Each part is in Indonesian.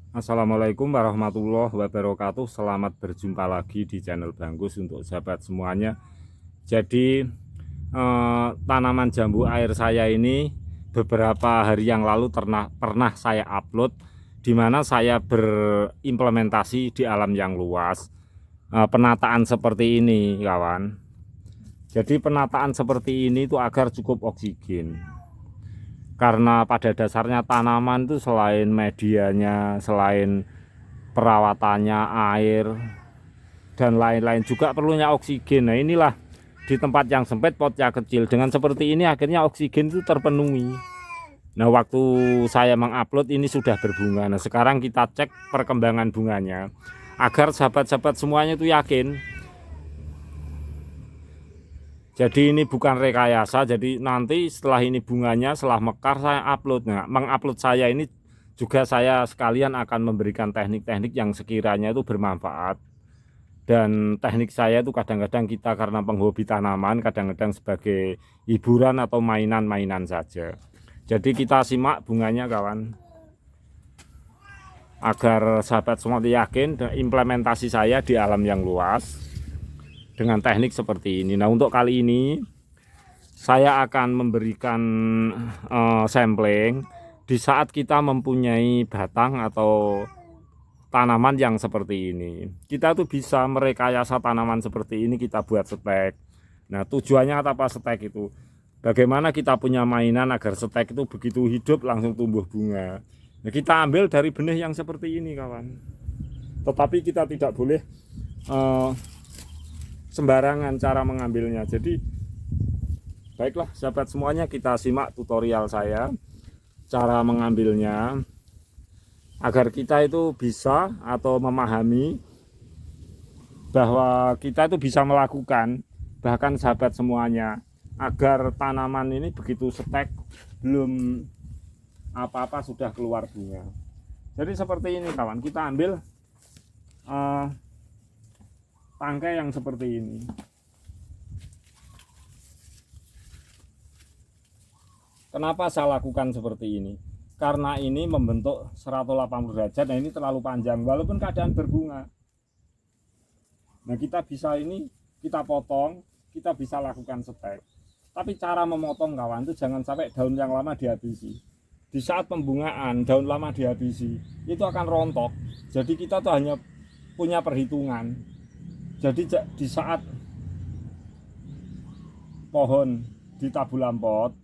Assalamualaikum warahmatullahi wabarakatuh. Selamat berjumpa lagi di channel Bangkus untuk sahabat semuanya. Jadi tanaman jambu air saya ini beberapa hari yang lalu pernah saya upload, di mana saya berimplementasi di alam yang luas. Penataan seperti ini kawan. Jadi penataan seperti ini itu agar cukup oksigen. Karena pada dasarnya tanaman itu selain medianya, selain perawatannya, air dan lain-lain juga perlunya oksigen. Nah inilah di tempat yang sempit, potnya kecil, dengan seperti ini akhirnya oksigen itu terpenuhi. Nah waktu saya mengupload ini sudah berbunga. Nah sekarang kita cek perkembangan bunganya agar sahabat-sahabat semuanya itu yakin. Jadi ini bukan rekayasa. Jadi nanti setelah ini bunganya, setelah mekar, saya upload. Nah, mengupload saya ini juga saya sekalian akan memberikan teknik-teknik yang sekiranya itu bermanfaat. Dan teknik saya itu kadang-kadang kita karena penghobi tanaman, kadang-kadang sebagai hiburan atau mainan-mainan saja. Jadi kita simak bunganya kawan, agar sahabat semua yakin implementasi saya di alam yang luas dengan teknik seperti ini. Nah untuk kali ini saya akan memberikan sampling di saat kita mempunyai batang atau tanaman yang seperti ini. Kita tuh bisa merekayasa tanaman seperti ini, kita buat stek. Nah tujuannya apa stek itu? Bagaimana kita punya mainan agar stek itu begitu hidup langsung tumbuh bunga. Nah, kita ambil dari benih yang seperti ini kawan. Tetapi kita tidak boleh sembarangan cara mengambilnya. Jadi baiklah sahabat semuanya, kita simak tutorial saya cara mengambilnya agar kita itu bisa atau memahami bahwa kita itu bisa melakukan, bahkan sahabat semuanya, agar tanaman ini begitu stek belum apa-apa sudah keluar bunga. Jadi seperti ini kawan, kita ambil tangkai yang seperti ini. Kenapa saya lakukan seperti ini? Karena ini membentuk 180 derajat. Nah ini terlalu panjang walaupun keadaan berbunga. Nah kita bisa ini, kita potong, kita bisa lakukan stek. Tapi cara memotong kawan itu jangan sampai daun yang lama dihabisi. Di saat pembungaan daun lama dihabisi, itu akan rontok. Jadi kita tuh hanya punya perhitungan. Jadi di saat pohon ditabulampot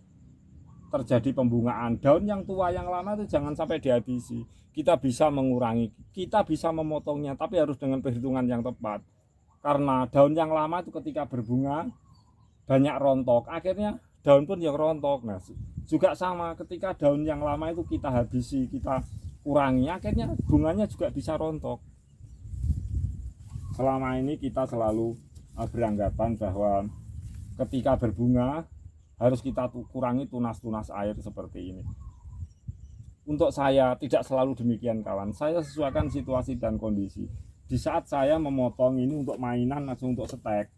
terjadi pembungaan, daun yang tua yang lama itu jangan sampai dihabisi. Kita bisa mengurangi, kita bisa memotongnya, tapi harus dengan perhitungan yang tepat. Karena daun yang lama itu ketika berbunga banyak rontok, akhirnya daun pun yang rontok. Nah juga sama, ketika daun yang lama itu kita habisi, kita kurangi, akhirnya bunganya juga bisa rontok. Selama ini kita selalu beranggapan bahwa ketika berbunga harus kita kurangi tunas-tunas air seperti ini. Untuk saya tidak selalu demikian kawan, saya sesuaikan situasi dan kondisi. Di saat saya memotong ini untuk mainan atau untuk stek,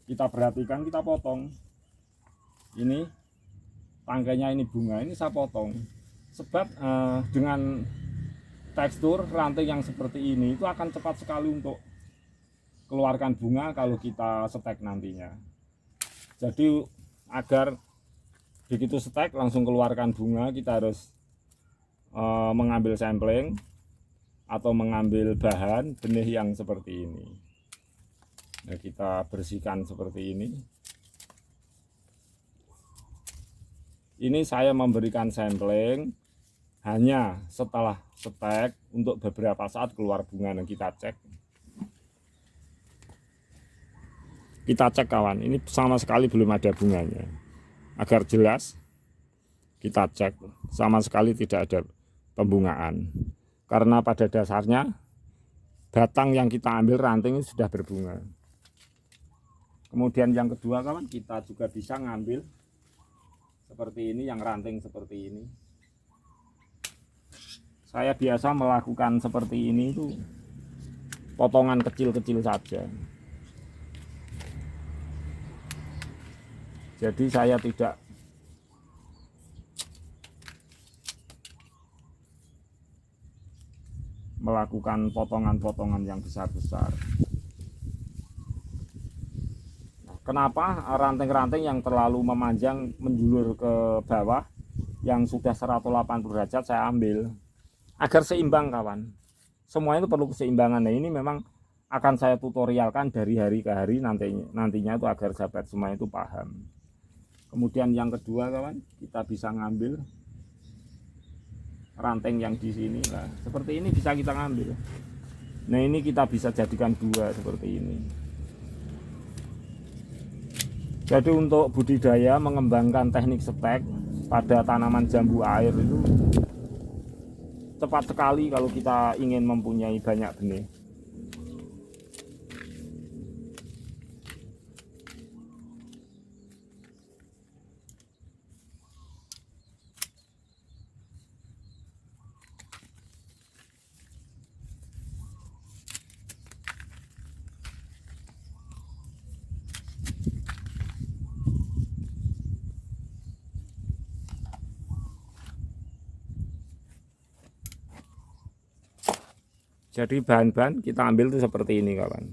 kita perhatikan, kita potong ini tangkainya, ini bunga, ini saya potong sebab dengan tekstur ranting yang seperti ini itu akan cepat sekali untuk keluarkan bunga kalau kita stek nantinya. Jadi agar begitu stek langsung keluarkan bunga, kita harus mengambil sampling atau mengambil bahan benih yang seperti ini. Nah, kita bersihkan seperti ini. Ini saya memberikan sampling hanya setelah stek untuk beberapa saat keluar bunga. Dan kita cek. Kita cek kawan, ini sama sekali belum ada bunganya. Agar jelas, kita cek sama sekali tidak ada pembungaan. Karena pada dasarnya batang yang kita ambil ranting ini sudah berbunga. Kemudian yang kedua kawan, kita juga bisa ngambil seperti ini, yang ranting seperti ini. Saya biasa melakukan seperti ini itu potongan kecil-kecil saja. Jadi saya tidak melakukan potongan-potongan yang besar-besar. Nah, kenapa ranting-ranting yang terlalu memanjang menjulur ke bawah yang sudah 180 derajat saya ambil agar seimbang kawan. Semua itu perlu keseimbangan. Nah, ini memang akan saya tutorialkan dari hari ke hari nantinya itu agar sahabat semua itu paham. Kemudian yang kedua kawan, kita bisa ngambil ranting yang di sini lah, seperti ini bisa kita ngambil. Nah, ini kita bisa jadikan dua seperti ini. Jadi untuk budidaya mengembangkan teknik stek pada tanaman jambu air itu cepat sekali kalau kita ingin mempunyai banyak benih. Jadi bahan-bahan kita ambil itu seperti ini kawan.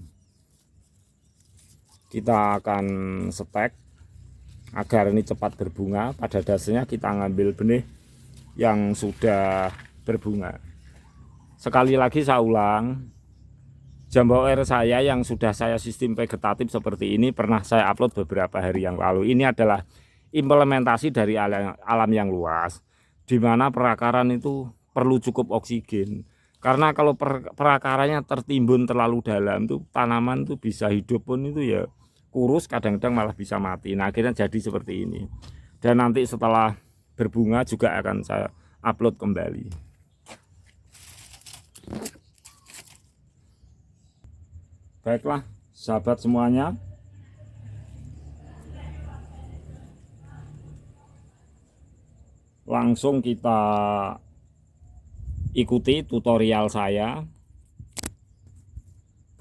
Kita akan stek agar ini cepat berbunga. Pada dasarnya kita ngambil benih yang sudah berbunga. Sekali lagi saya ulang, jambu air saya yang sudah saya sistem vegetatif seperti ini pernah saya upload beberapa hari yang lalu. Ini adalah implementasi dari alam yang luas, di mana perakaran itu perlu cukup oksigen. Karena kalau perakaranya tertimbun terlalu dalam tuh tanaman tuh bisa hidup pun itu ya kurus, kadang-kadang malah bisa mati. Nah, akhirnya jadi seperti ini. Dan nanti setelah berbunga juga akan saya upload kembali. Baiklah sahabat semuanya, langsung kita ikuti tutorial saya.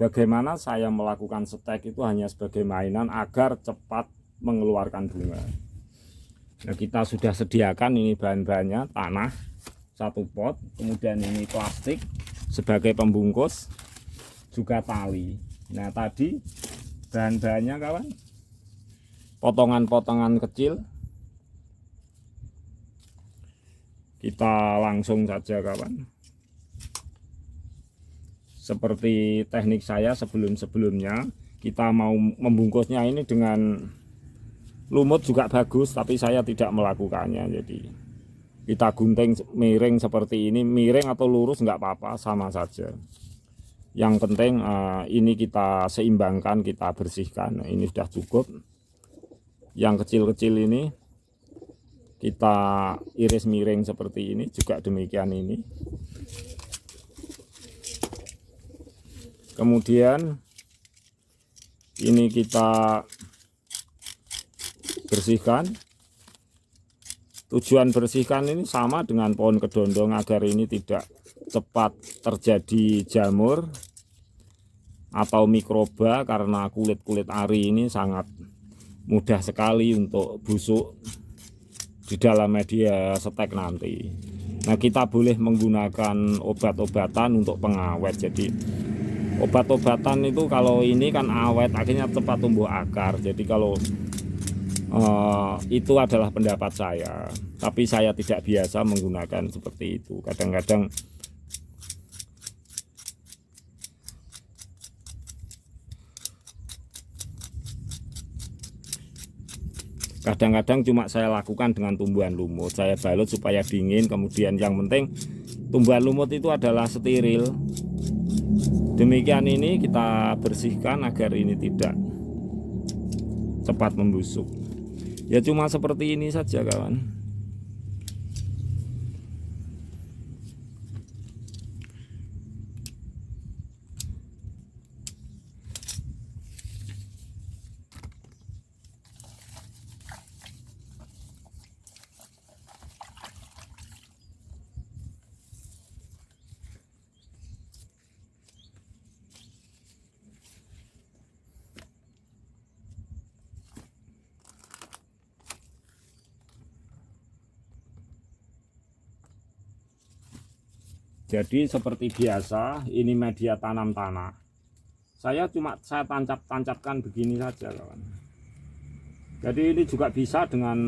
Bagaimana saya melakukan stek itu hanya sebagai mainan agar cepat mengeluarkan bunga. Nah, kita sudah sediakan ini bahan-bahannya, tanah 1 pot, kemudian ini plastik sebagai pembungkus, juga tali. Nah, tadi bahan-bahannya kawan, potongan-potongan kecil. Kita langsung saja kawan, seperti teknik saya sebelum-sebelumnya. Kita mau membungkusnya ini dengan lumut juga bagus, tapi saya tidak melakukannya. Jadi kita gunting miring seperti ini, miring atau lurus nggak apa-apa, sama saja. Yang penting ini kita seimbangkan, kita bersihkan. Nah, ini sudah cukup. Yang kecil-kecil ini kita iris miring seperti ini, juga demikian ini. Kemudian ini kita bersihkan. Tujuan bersihkan ini sama dengan pohon kedondong agar ini tidak cepat terjadi jamur atau mikroba, karena kulit-kulit ari ini sangat mudah sekali untuk busuk di dalam media stek nanti. Nah, kita boleh menggunakan obat-obatan untuk pengawet. Jadi obat-obatan itu kalau ini kan awet, akhirnya cepat tumbuh akar. Jadi kalau itu adalah pendapat saya, tapi saya tidak biasa menggunakan seperti itu. Kadang-kadang cuma saya lakukan dengan tumbuhan lumut, saya balut supaya dingin. Kemudian yang penting tumbuhan lumut itu adalah steril. Demikian ini kita bersihkan agar ini tidak cepat membusuk. Ya cuma seperti ini saja kawan. Jadi seperti biasa, ini media tanam tanah. Saya tancap-tancapkan begini saja, kawan. Jadi ini juga bisa dengan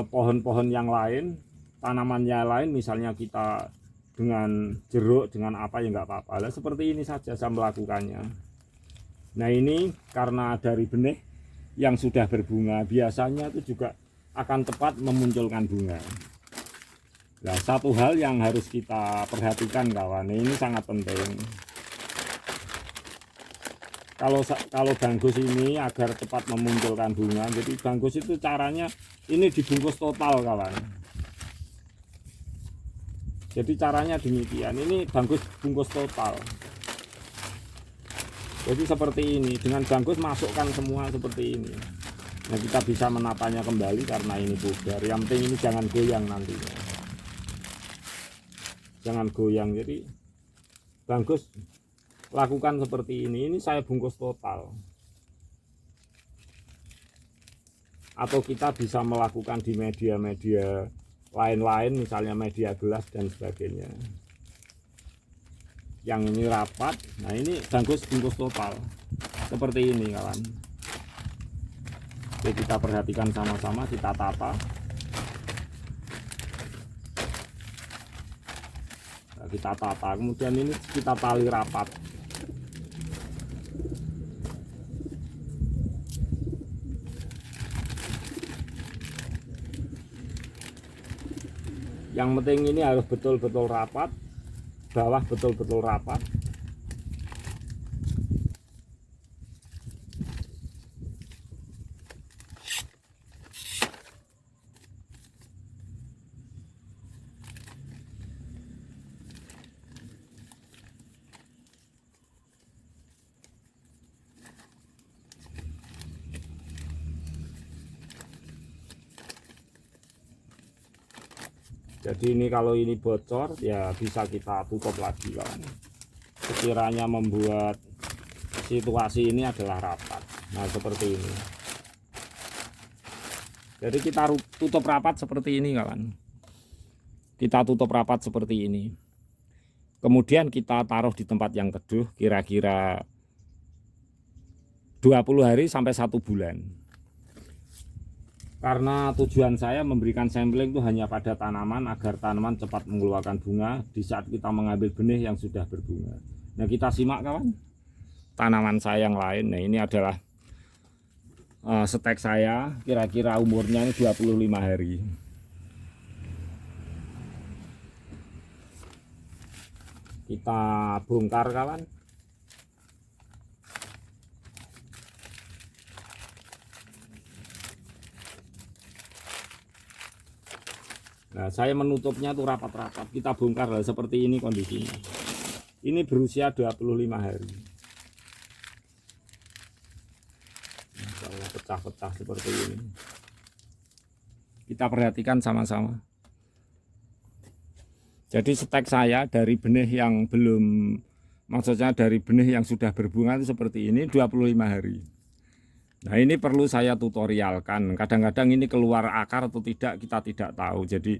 pohon-pohon yang lain, tanamannya lain, misalnya kita dengan jeruk, dengan apa ya nggak apa-apa. Nah, seperti ini saja saya melakukannya. Nah ini karena dari benih yang sudah berbunga, biasanya itu juga akan tepat memunculkan bunga. Nah, satu hal yang harus kita perhatikan, kawan, ini sangat penting. Kalau banggus ini agar cepat memunculkan bunga, jadi banggus itu caranya ini dibungkus total, kawan. Jadi caranya demikian, ini bangkus bungkus total. Jadi seperti ini, dengan bangkus masukkan semua seperti ini. Nah, kita bisa menatanya kembali karena ini pudar. Yang penting ini jangan goyang nantinya. Jangan goyang. Jadi bangkus lakukan seperti ini saya bungkus total. Atau kita bisa melakukan di media-media lain-lain, misalnya media gelas dan sebagainya. Yang ini rapat, nah ini bangkus bungkus total seperti ini, kawan. Oke, kita perhatikan sama-sama, kita tata. Kita tata, kemudian ini kita tali rapat. Yang penting ini harus betul-betul rapat, bawah betul-betul rapat. Jadi ini kalau ini bocor ya bisa kita tutup lagi, kawan. Sekiranya membuat situasi ini adalah rapat. Nah seperti ini. Jadi kita tutup rapat seperti ini, kawan. Kita tutup rapat seperti ini. Kemudian kita taruh di tempat yang teduh kira-kira 20 hari sampai 1 bulan. Karena tujuan saya memberikan sampling itu hanya pada tanaman agar tanaman cepat mengeluarkan bunga di saat kita mengambil benih yang sudah berbunga. Nah kita simak, kawan, tanaman saya yang lain. Nah ini adalah stek saya, kira-kira umurnya ini 25 hari. Kita bongkar, kawan. Nah, saya menutupnya tuh rapat-rapat. Kita bongkar lah seperti ini kondisinya. Ini berusia 25 hari. Pecah-pecah seperti ini. Kita perhatikan sama-sama. Jadi stek saya dari benih yang belum, maksudnya dari benih yang sudah berbunga itu seperti ini 25 hari. Nah ini perlu saya tutorialkan, kadang-kadang ini keluar akar atau tidak kita tidak tahu. Jadi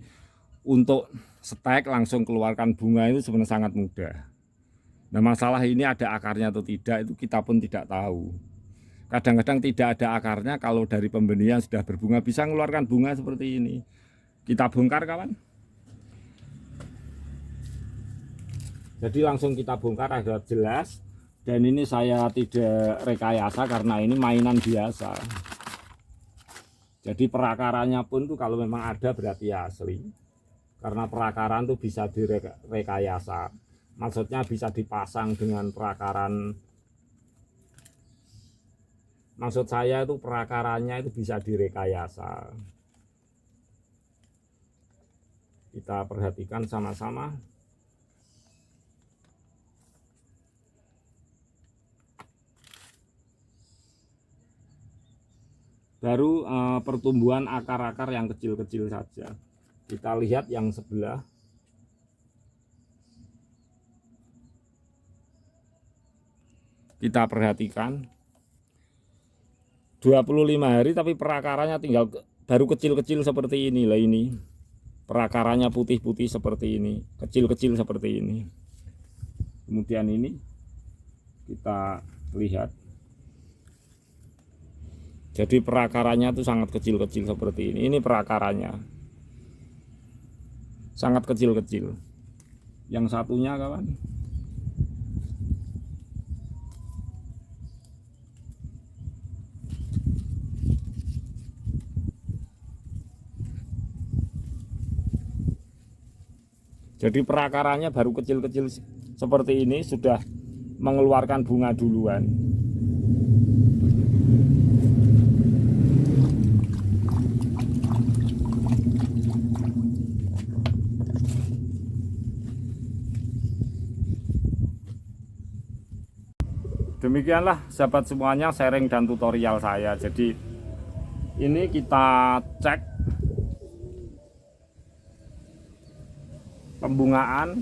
untuk stek langsung keluarkan bunga itu sebenarnya sangat mudah. Nah masalah ini ada akarnya atau tidak itu kita pun tidak tahu. Kadang-kadang tidak ada akarnya, kalau dari pembenih yang sudah berbunga bisa mengeluarkan bunga seperti ini. Kita bongkar, kawan. Jadi langsung kita bongkar agar jelas. Dan ini saya tidak rekayasa karena ini mainan biasa. Jadi perakarannya pun tuh kalau memang ada berarti asli. Karena perakaran tuh bisa direkayasa. Maksudnya bisa dipasang dengan perakaran. Maksud saya itu perakarannya itu bisa direkayasa. Kita perhatikan sama-sama. Baru pertumbuhan akar-akar yang kecil-kecil saja. Kita lihat yang sebelah. Kita perhatikan 25 hari tapi perakarannya tinggal baru kecil-kecil seperti ini lah. Ini Perakarannya putih-putih seperti ini, kecil-kecil seperti ini. Kemudian ini kita lihat, jadi perakarannya itu sangat kecil-kecil seperti ini. Ini perakarannya sangat kecil-kecil. Yang satunya kawan, jadi perakarannya baru kecil-kecil seperti ini sudah mengeluarkan bunga duluan. Demikianlah sahabat semuanya sharing dan tutorial saya. Jadi ini kita cek pembungaan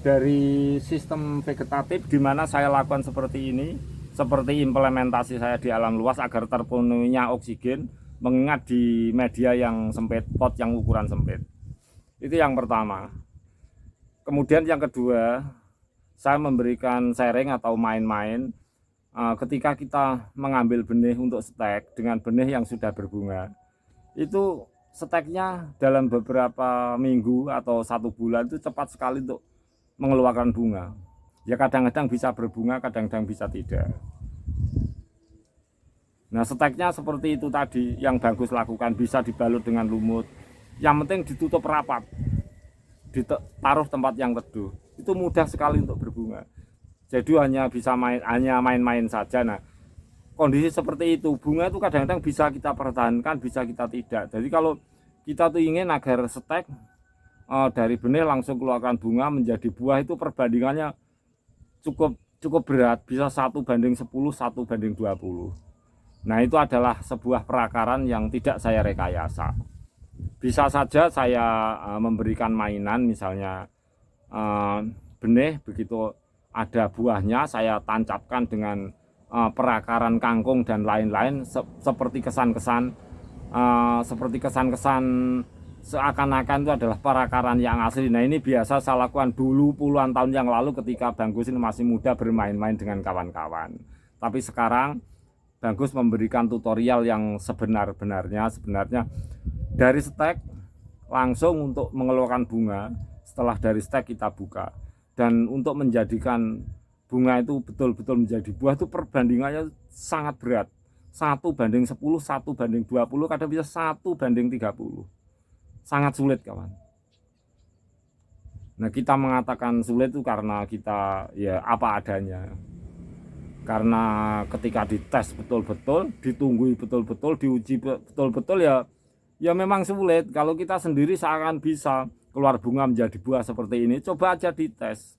dari sistem vegetatif, di mana saya lakukan seperti ini, seperti implementasi saya di alam luas agar terpenuhinya oksigen, mengingat di media yang sempit, pot yang ukuran sempit. Itu yang pertama. Kemudian yang kedua, saya memberikan sharing atau main-main ketika kita mengambil benih untuk stek dengan benih yang sudah berbunga. Itu steknya dalam beberapa minggu atau 1 bulan itu cepat sekali untuk mengeluarkan bunga. Ya kadang-kadang bisa berbunga, kadang-kadang bisa tidak. Nah steknya seperti itu tadi yang bagus lakukan, bisa dibalut dengan lumut. Yang penting ditutup rapat, ditaruh tempat yang teduh. Itu mudah sekali untuk berbunga. Jadi hanya main-main saja. Nah kondisi seperti itu, bunga itu kadang-kadang bisa kita pertahankan, bisa kita tidak. Jadi kalau kita tuh ingin agar stek dari benih langsung keluarkan bunga menjadi buah, itu perbandingannya cukup berat, bisa 1:10, 1:20. Nah itu adalah sebuah perakaran yang tidak saya rekayasa. Bisa saja saya memberikan mainan, misalnya benih begitu ada buahnya saya tancapkan dengan perakaran kangkung dan lain-lain, seperti kesan-kesan seakan-akan itu adalah perakaran yang asli. Nah ini biasa saya lakukan dulu puluhan tahun yang lalu ketika Bang Gus ini masih muda bermain-main dengan kawan-kawan. Tapi sekarang Bang Gus memberikan tutorial yang sebenarnya dari stek langsung untuk mengeluarkan bunga. Setelah dari stek kita buka, dan untuk menjadikan bunga itu betul-betul menjadi buah itu perbandingannya sangat berat, 1:10, 1:20, kadang bisa 1:30. Sangat sulit kawan. Nah kita mengatakan sulit itu karena kita ya apa adanya, karena ketika dites betul-betul, ditunggui betul-betul, diuji betul-betul, ya memang sulit. Kalau kita sendiri seakan bisa keluar bunga menjadi buah seperti ini, coba aja dites.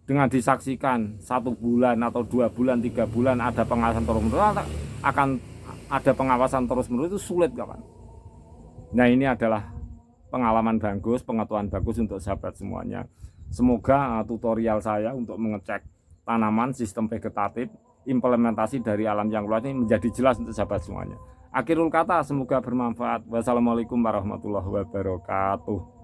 Dengan disaksikan 1 bulan atau 2 bulan, 3 bulan ada pengawasan terus-menerus, akan ada pengawasan terus-menerus, itu sulit kawan. Nah ini adalah pengalaman bagus, pengetahuan bagus untuk sahabat semuanya. Semoga tutorial saya untuk mengecek tanaman sistem vegetatif, implementasi dari alam yang luas ini menjadi jelas untuk sahabat semuanya. Akhirul kata, semoga bermanfaat. Wassalamualaikum warahmatullahi wabarakatuh.